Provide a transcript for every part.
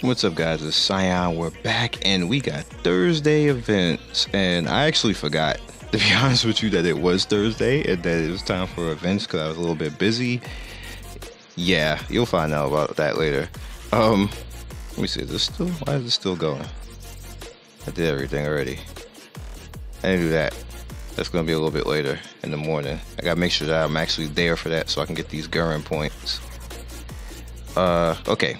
What's up, guys? It's Cyan. We're back, and we got Thursday events. And I actually forgot, to be honest with you, that it was Thursday and that it was time for events because I was a little bit busy. Yeah, you'll find out about that later. Let me see. Is this still? Why is it still going? I did everything already. I didn't do that. That's gonna be a little bit later in the morning. I gotta make sure that I'm actually there for that so I can get these Gurren points. Okay.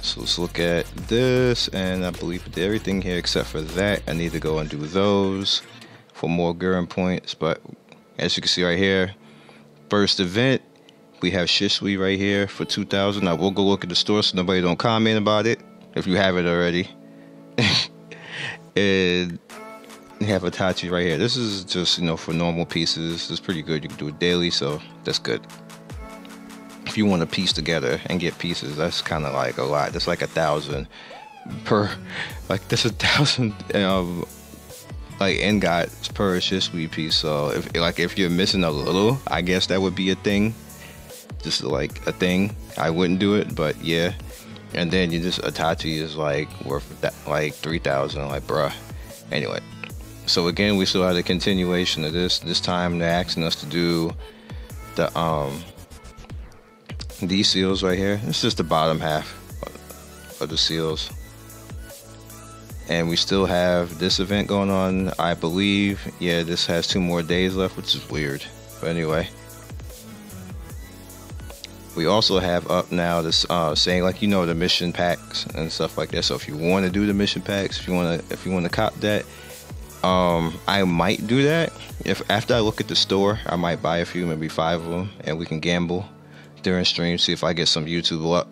So let's look at this, and I believe I did everything here except for that. I need to go and do those for more Gurren points, but as you can see right here, first event, we have Shisui right here for 2,000. I will go look at the store so nobody don't comment about it if you have it already. And you have Itachi right here. This is just, for normal pieces. It's pretty good. You can do it daily, so that's good. If you want to piece together and get pieces, that's kind of like a lot. That's like 1,000 per, like that's 1,000 like ingots per Shisui piece. So if you're missing a little, I guess that would be a thing. Just like a thing. I wouldn't do it, but yeah. And then you just Itachi is like worth that, like 3,000. Like bruh. Anyway, so again, we still have the continuation of this. This time they're asking us to do the these seals right here. It's just the bottom half of the seals, and we still have this event going on, I believe. Yeah, this has 2 more days left, which is weird, but anyway. We also have up now this saying, like, the mission packs and stuff like that. So if you want to do the mission packs, if you want to cop that, I might do that. If after I look at the store, I might buy a few, maybe 5 of them, and we can gamble during stream, see if I get some YouTube luck.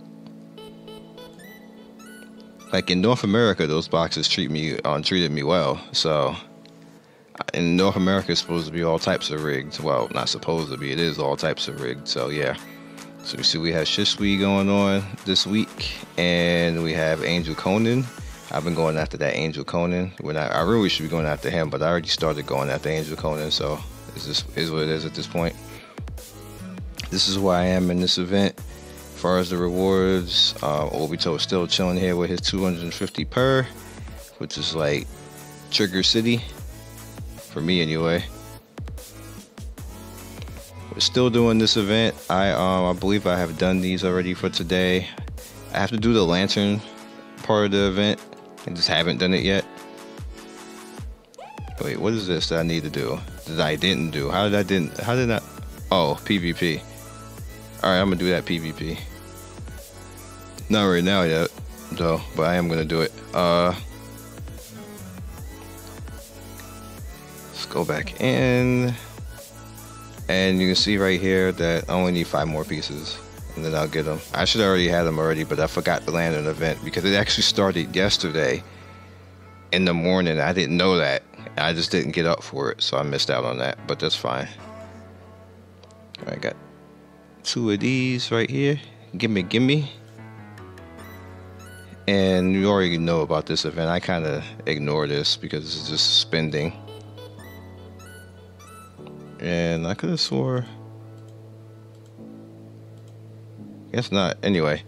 Like in North America, those boxes treated me well. So in North America, it's supposed to be all types of rigged. Well, not supposed to be. It is all types of rigged. So yeah. So you see, we have Shisui going on this week, and we have Angel Conan. I've been going after that Angel Conan. I really should be going after him, but I already started going after Angel Conan. So this is what it is at this point. This is where I am in this event. As far as the rewards, Obito is still chilling here with his 250 per, which is like Trigger City, for me anyway. We're still doing this event. I believe I have done these already for today. I have to do the lantern part of the event. I just haven't done it yet. Wait, what is this that I need to do that I didn't do? How did I? Oh, PvP. Alright, I'm gonna do that PvP. Not right now yet, though, but I am gonna do it. Let's go back in. And you can see right here that I only need 5 more pieces, and then I'll get them. I should already have them already, but I forgot the lantern event because it actually started yesterday in the morning. I didn't know that. I just didn't get up for it, so I missed out on that, but that's fine. I got 2 of these right here. Gimme. And you already know about this event. I kind of ignore this because it's just spending. And I could have swore. Guess not. Anyway,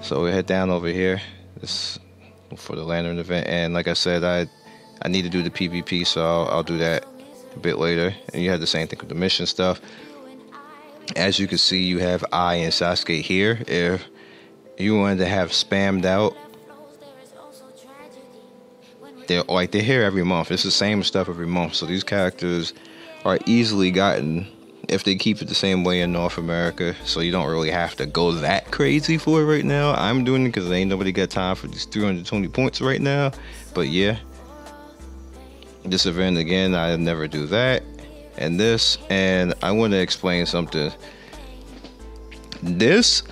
so we head down over here. This for the lantern event, and like I said, I need to do the PvP, so I'll do that a bit later. And you have the same thing with the mission stuff. As you can see, you have I and Sasuke here. If you wanted to have spammed out, they're here every month. It's the same stuff every month. So these characters are easily gotten if they keep it the same way in North America. So you don't really have to go that crazy for it right now. I'm doing it because ain't nobody got time for these 320 points right now. But yeah, this event again, I never do that. And this, and I want to explain something. This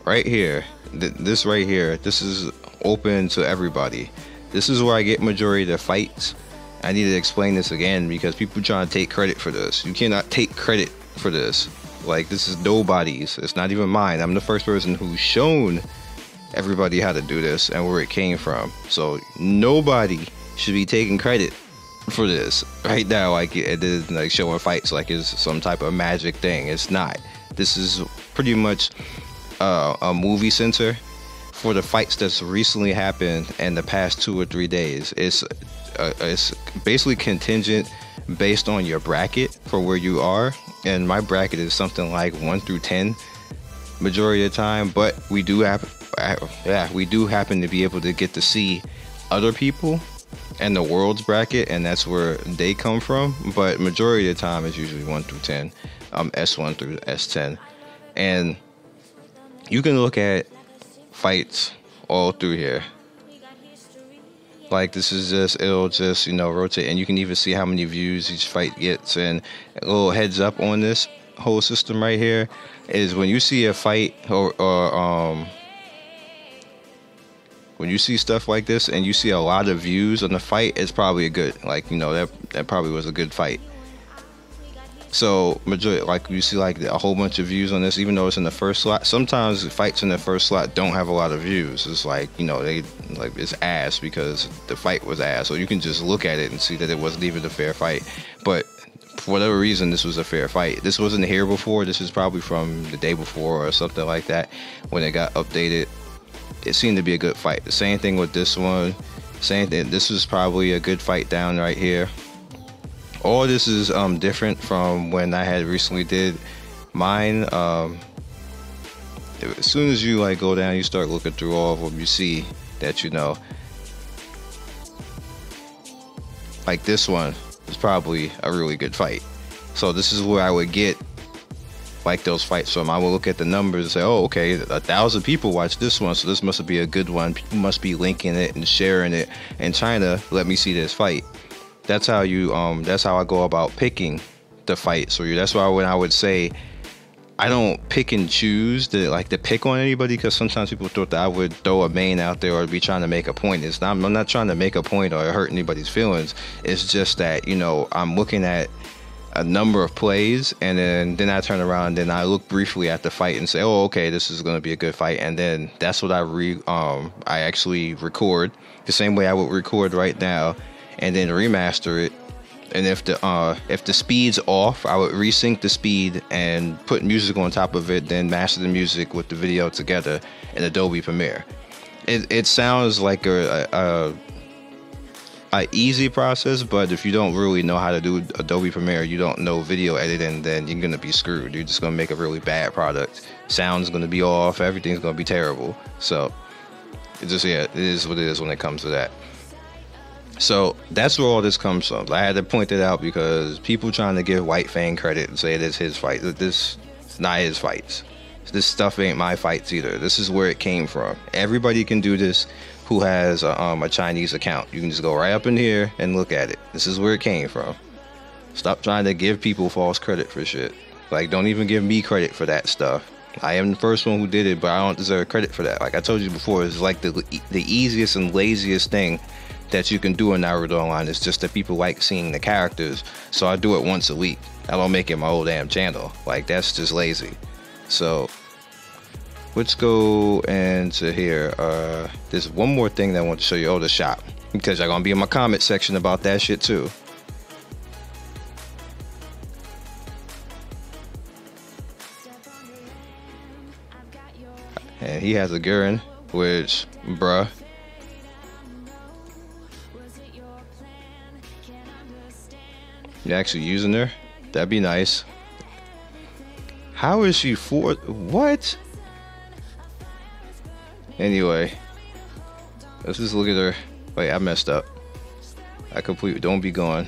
right here, this right here, this is open to everybody. This is where I get majority of the fights. I need to explain this again because people trying to take credit for this. You cannot take credit for this. Like, this is nobody's. It's not even mine. I'm the first person who's shown everybody how to do this and where it came from. So nobody should be taking credit for this right now. Like, it is like showing fights like it's some type of magic thing. It's not. This is pretty much a movie center for the fights that's recently happened in the past 2 or 3 days. It's basically contingent based on your bracket for where you are, and my bracket is something like 1 through 10 majority of the time. But we do happen to be able to get to see other people and the world's bracket, and that's where they come from. But majority of the time is usually 1 through 10, S1 through S10, and you can look at fights all through here. Like this is just, it'll just, rotate, and you can even see how many views each fight gets. And a little heads up on this whole system right here is when you see a fight or when you see stuff like this and you see a lot of views on the fight, it's probably a good, that probably was a good fight. So majority, like you see like a whole bunch of views on this, even though it's in the first slot. Sometimes fights in the first slot don't have a lot of views. It's like, it's ass because the fight was ass. So you can just look at it and see that it wasn't even a fair fight. But for whatever reason, this was a fair fight. This wasn't here before. This is probably from the day before or something like that when it got updated. It seemed to be a good fight. The same thing with this one. Same thing. This was probably a good fight down right here. All this is different from when I had recently did mine. As soon as you go down, you start looking through all of them, you see that like this one is probably a really good fight. So this is where I would get like those fights from. I would look at the numbers and say, oh, okay, 1,000 people watch this one, so this must be a good one. People must be linking it and sharing it and trying to let me see this fight. That's how that's how I go about picking the fight. So that's why when I would say I don't pick and choose to pick on anybody, because sometimes people thought that I would throw a main out there or be trying to make a point. I'm not trying to make a point or hurt anybody's feelings. It's just that, I'm looking at a number of plays, and then I turn around and then I look briefly at the fight and say, oh, okay, this is going to be a good fight. And then that's what I actually record the same way I would record right now, and then remaster it. And if the speed's off, I would resync the speed and put music on top of it, then master the music with the video together in Adobe Premiere. It sounds like a easy process, but if you don't really know how to do Adobe Premiere, you don't know video editing, then you're gonna be screwed. You're just gonna make a really bad product. Sound's gonna be off, everything's gonna be terrible. So it is what it is when it comes to that. So that's where all this comes from. I had to point it out because people trying to give White Fang credit and say it's his fight. This is not his fights. This stuff ain't my fights either. This is where it came from. Everybody can do this who has a Chinese account. You can just go right up in here and look at it. This is where it came from. Stop trying to give people false credit for shit. Don't even give me credit for that stuff. I am the first one who did it, but I don't deserve credit for that. Like I told you before, it's like the easiest and laziest thing that you can do in Naruto Online. Is just that people like seeing the characters, so I do it once a week. I don't make it my whole damn channel. That's just lazy. So let's go into here. There's one more thing that I want to show you. Oh, the shop, because you're gonna be in my comment section about that shit too. And he has a Gurren, which, bruh, you're actually using her? That'd be nice. How is she for what? Anyway, let's just look at her. Wait, I messed up. I completely don't be gone.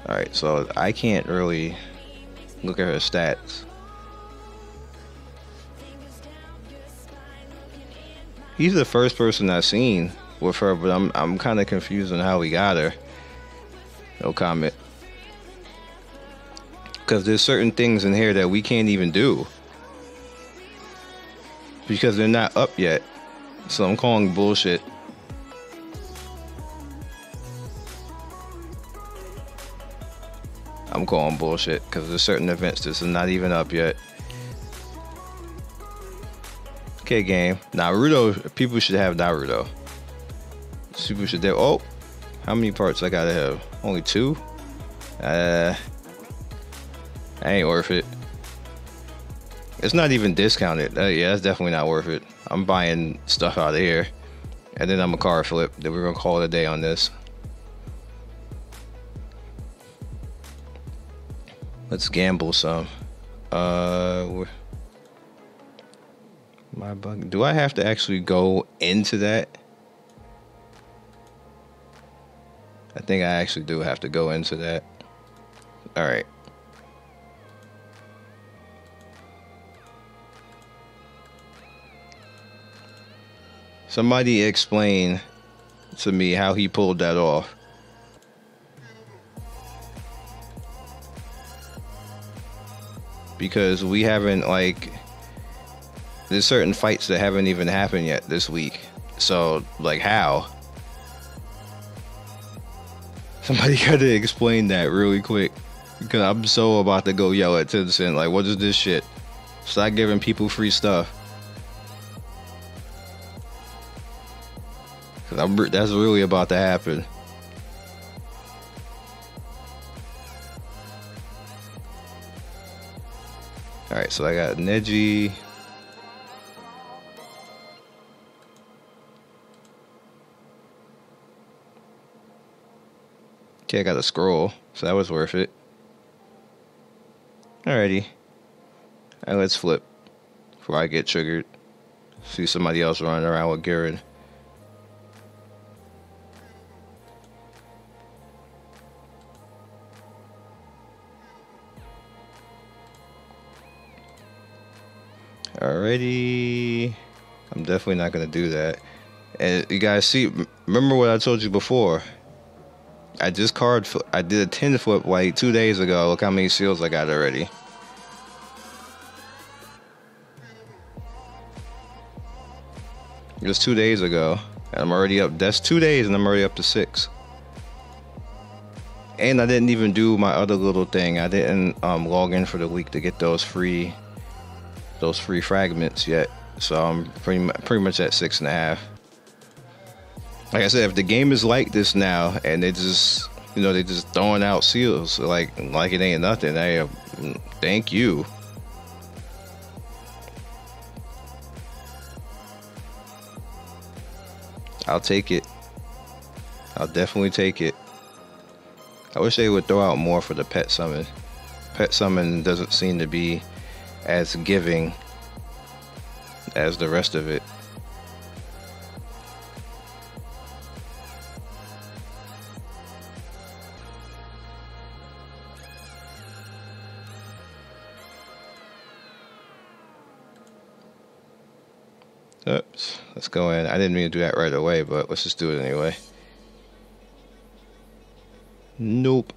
Alright, so I can't really look at her stats. He's the first person I've seen with her, but I'm kind of confused on how we got her. No comment. Because there's certain things in here that we can't even do because they're not up yet. So I'm calling bullshit. I'm calling bullshit because there's certain events that's not even up yet. Okay, game. Naruto, people should have Naruto. People should have. Oh, how many parts I gotta have? Only 2? I ain't worth it. It's not even discounted. Yeah, that's definitely not worth it. I'm buying stuff out of here, and then I'm a car flip. Then we're gonna call it a day on this. Let's gamble some. My bug. Do I have to actually go into that? I think I actually do have to go into that. All right. Somebody explain to me how he pulled that off. Because we haven't, like, there's certain fights that haven't even happened yet this week. So, like, how? Somebody gotta explain that really quick. Because I'm so about to go yell at Tencent, like, what is this shit? Stop giving people free stuff. That's really about to happen. Alright, so I got Neji. Okay, I got a scroll, so that was worth it. Alrighty. Alright, let's flip before I get triggered. See somebody else running around with Garen. Alrighty. I'm definitely not gonna do that. And you guys see, remember what I told you before? I did a 10 flip like 2 days ago. Look how many seals I got already. Just 2 days ago. And I'm already up. That's 2 days and I'm already up to 6. And I didn't even do my other little thing. I didn't log in for the week to get those free fragments yet. So I'm pretty much at 6.5. Like I said, if the game is like this now, and they just throwing out seals like it ain't nothing, hey, thank you. I'll take it. I'll definitely take it. I wish they would throw out more for the pet summon. Pet summon doesn't seem to be as giving as the rest of it. Oops, let's go in. I didn't mean to do that right away, but let's just do it anyway. Nope.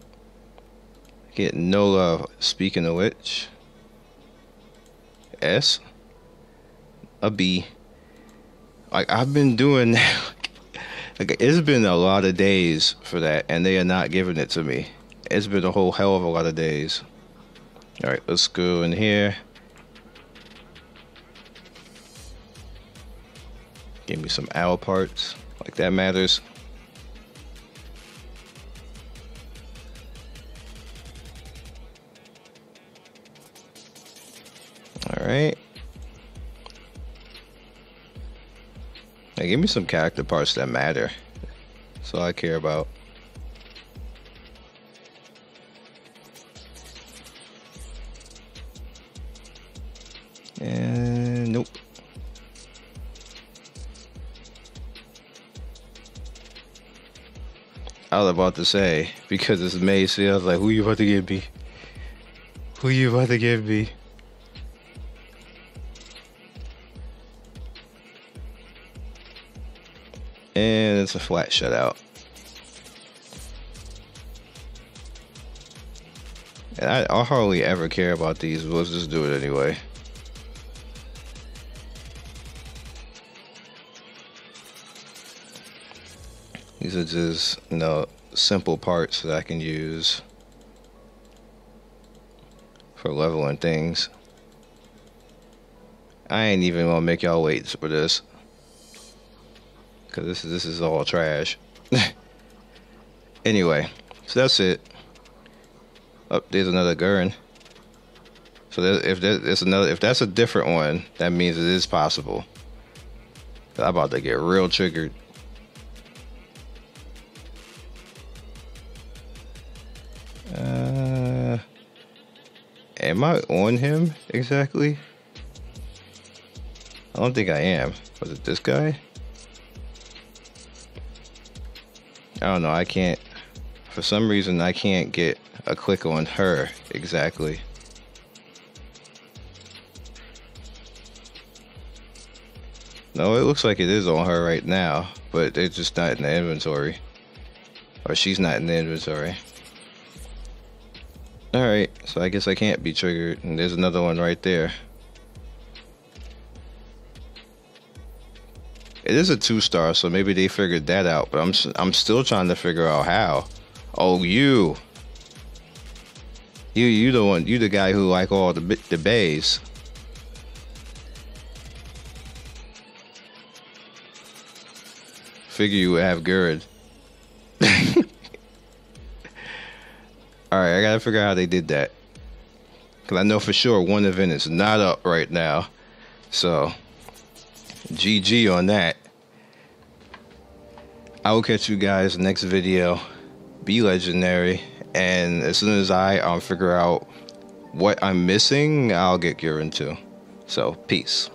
Get no love. Speaking of which, S, a B. Like, I've been doing like, it's been a lot of days for that, and they are not giving it to me. It's been a whole hell of a lot of days. Alright, let's go in here. Give me some owl parts, like that matters. Alright. Now give me some character parts that matter. That's all I care about. And nope. I was about to say, because it's May sale, I was like, who you about to give me? Who you about to give me? And it's a flat shutout. And I hardly ever care about these, but let's just do it anyway. These are just, simple parts that I can use for leveling things. I ain't even gonna make y'all wait for this, because this is all trash. Anyway, so that's it. Oh, there's another Gurren. So if that's a different one, that means it is possible. I'm about to get real triggered. Am I on him exactly? I don't think I am. Was it this guy? I don't know. I can't. For some reason, I can't get a click on her exactly. No, it looks like it is on her right now, but it's just not in the inventory. Or she's not in the inventory. Alright, so I guess I can't be triggered. And there's another one right there. It is a 2-star, so maybe they figured that out. But I'm still trying to figure out how. Oh, you the one. You the guy who like all the bays. Figure you would have good. Alright, I gotta figure out how they did that. Because I know for sure one event is not up right now. So, GG on that. I will catch you guys next video. Be legendary. And as soon as I figure out what I'm missing, I'll get gearing too. So, peace.